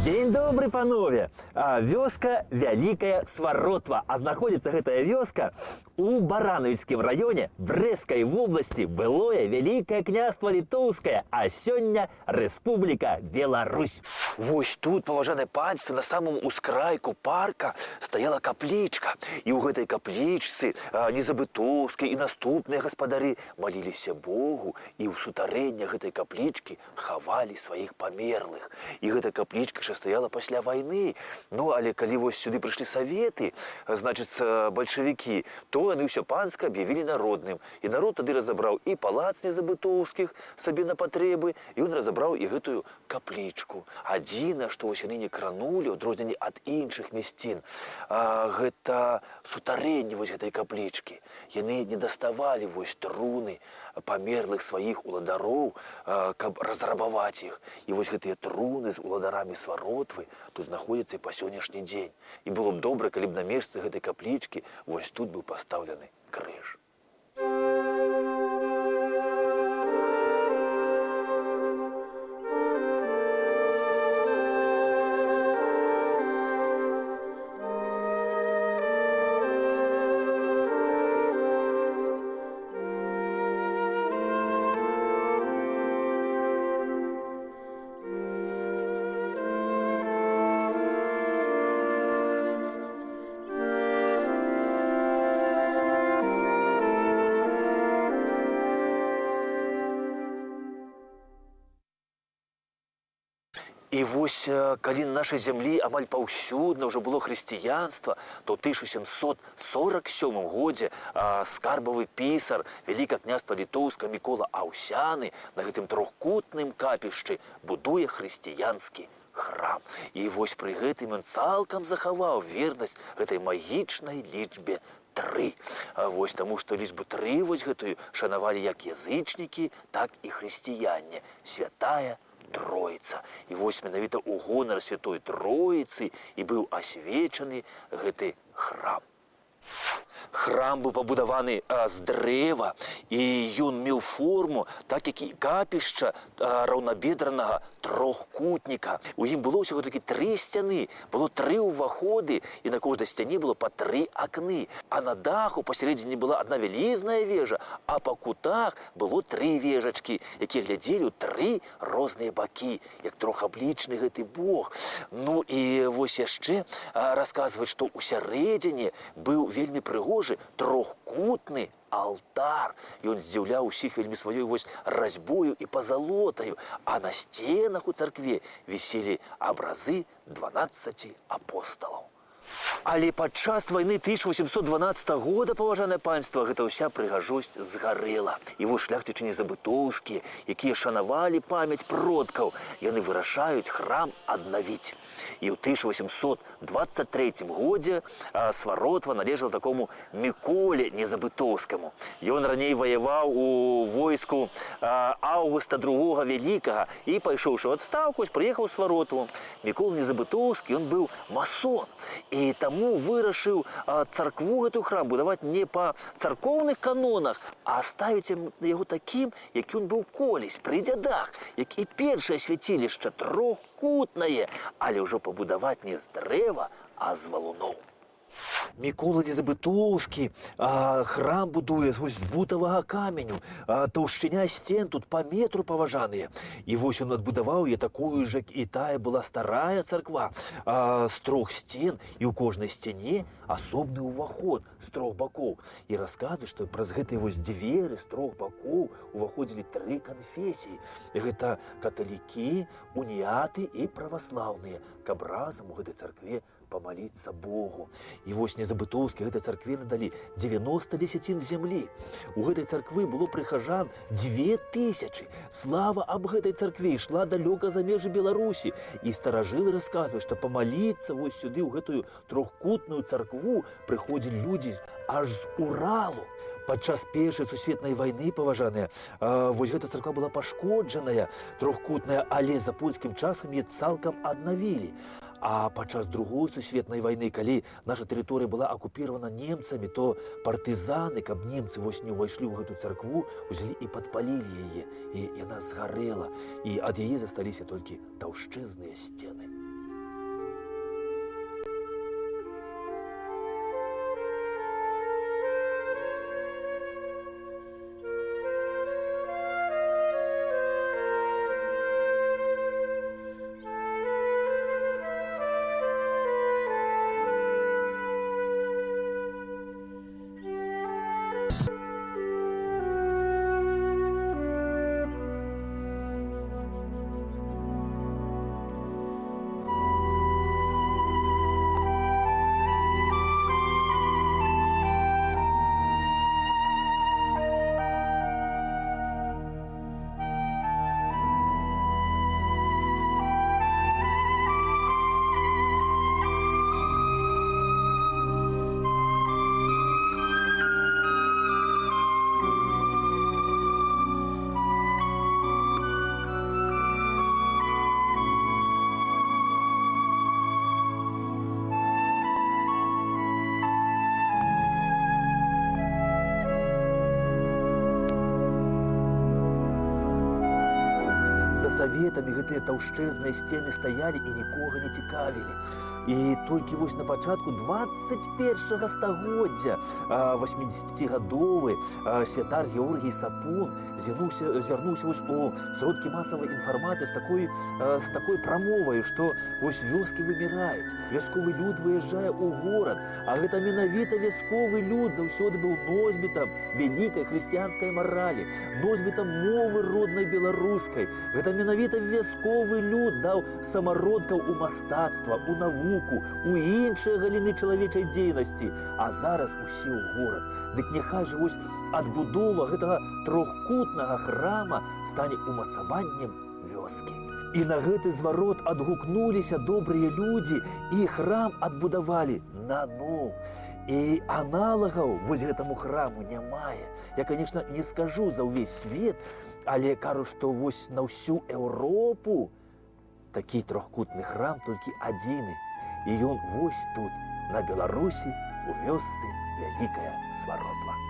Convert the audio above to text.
Дзень добры, панове! Вёска Вялікая Сваротва. А знаходзіцца гэтая вёска у Баранавіцкім раёне Брэсцкай вобласці, былое Вялікае княства Літоўскае, а сёння Рэспубліка Беларусь. Вось тут, паважанае панство, на самым ускрайку парка стаяла каплічка. І ў гэтай каплічцы Незабытоўскія і наступныя гаспадары маліліся Богу, і ў сутарэннях гэтай каплічкі хавалі сваіх памерлых. І гэта каплічка яшчэ стаяла пасля вайны. Ну, але калі вось сюды прыйшлі саветы, значыцца, бальшавікі, то яны ўсё панска аб'явілі народным. І народ тады разабраў і палац Незабытоўскіх сабе на патрэбы, і ён разабраў і гэтую каплічку. Адзінае, што вось яны не кранулі, ў адрозненні ад іншых мясцін, гэта сутарэнне вось гэтай каплічкі. Яны не даставалі вось труны памерлых сваіх уладароў, каб разрабаваць іх. І вось гэтыя труны з уладарамі Сваротвы тут знаходзяцца і па сённяшні дзень. І было б добра, калі б на месцы гэтай каплічкі вось тут быў пастаўлены крыж. І вось, калі на нашай зямлі амаль паўсюдна ўжо было хрысціянства, то ў 1747 годзе скарбавы пісар Вялікага княства Літоўска Мікола Аўсяны на гэтым трохкутным капішчы будуе хрысціянскі храм. І вось пры гэтым ён цалкам захаваў вернасць гэтай магічнай лічбе 3. Вось таму, што лічбу 3 вось гэтую шанавалі як язычнікі, так і хрысціяне. Святая Троіца. І вось менавіта ў гонар Святой Троіцы і быў асвечаны гэты храм. Храм быў пабудаваны з дрэва, і ён меў форму, так як і капішча раўнабедранага трохкутніка. У ім было ўсяго такі 3 сцяны, было 3 ўваходы, і на кожнай сцяне было па 3 акны. А на даху пасярэдзіне была адна вялізная вежа, а па кутах было 3 вежачкі, якія глядзелі ў 3 розныя бакі, як трохаблічны гэты Бог. Ну і вось яшчэ расказваюць, што ў сярэдзіне быў вельмі прыгожы трохкутны алтар. Ён здзіўляў усіх вельмі сваёй вось разьбою і пазалотаю, а на сценах у царкве віселі абразы 12 апосталаў. Але падчас вайны 1812 года, паважанае панство, гэта ўся прыгажосць згарэла. І вось шляхцічы Незабытоўскія, якія шанавалі памяць продкаў, яны вырашаюць храм аднавіць. І ў 1823 годзе Сваротва належала такому Міколе Незабытоўскаму. Ён раней ваяваў у войску Аўгуста II Вялікага і, пайшоўшы ў адстаўку, прыехаў у Сваротву. Мікола Незабытоўскі, ён быў масон. І таму вырашыў царкву гэтую храм будаваць не па царкоўных канонах, а ставіць яго такім, як ён быў колісь, пры дзядах, як і першае свяцілішча, трохкутнае, але ўжо пабудаваць не з дрэва, а з валуноў. Мікола Незабытоўскі храм будуе з бутавага каменю, таўшчыня сцен тут па метру, паважаныя. І вось ён адбудаваў яе такую ж, як і тая была старая царква, з 3 сцен, і ў кожнай сцяне асобны ўваход з 3 бакоў. І расказваюць, што праз гэтыя вось дзверы з 3 бакоў уваходзілі 3 канфесіі. Гэта каталікі, уніяты і праваслаўныя, каб разам у гэтай царкве памаліцца Богу. І вось Незабытоўскі гэтай царкве надалі 90 дзесяцін зямлі. У гэтай царквы было прыхажан 2000. Слава аб гэтай царкве ішла далёка за межы Беларусі. І старажылы расказваюць, што памаліцца вось сюды, ў гэтую трохкутную царкву, прыходзілі людзі аж з Уралу. Падчас Першай сусветнай вайны, паважаныя, вось гэта царква была пашкоджаная, трохкутная, але за польскім часам яе цалкам аднавілі. А падчас Другой сусветнай вайны, калі наша тэрыторыя была акупіравана немцамі, то партызаны, каб немцы вось не ўвайшлі ў гэту царкву, узялі і падпалілі яе, і яна згарэла, і ад яе засталіся толькі таўшчэзныя сцены. стагоддзямі гэтыя таўшчэзныя сцены стаялі і нікога не цікавілі. І толькі вось на пачатку 21-го стагоддзя 80-гадовы святар Георгій Сапун звярнуўся вось у сродкі масавай інфармацыі з такой прамовай, што вось вёскі выміраюць, вясковы люд выязджае ў горад, а гэта менавіта вясковы люд заўсёды быў носьбітам вялікай хрысціянскай маралі, носьбітам мовы роднай беларускай. Гэта менавіта вясковы люд даў самародкаў у мастацтва, у навуку, у іншыя галіны чалавечай дзейнасці, а зараз усе ў горад. Дык няхай жа вось адбудова гэтага трохкутнага храма стане умацаваннем вёскі. І на гэты зварот адгукнуліся добрыя людзі, і храм адбудавалі наноў. І аналагаў вось гэтаму храму не мае. Я, конечно, не скажу за ўвесь свет, але кажу, што вось на ўсю Еўропу такі трохкутны храм толькі адзіны. І ён вось тут, на Беларусі, у вёсцы Вялікая Свародла.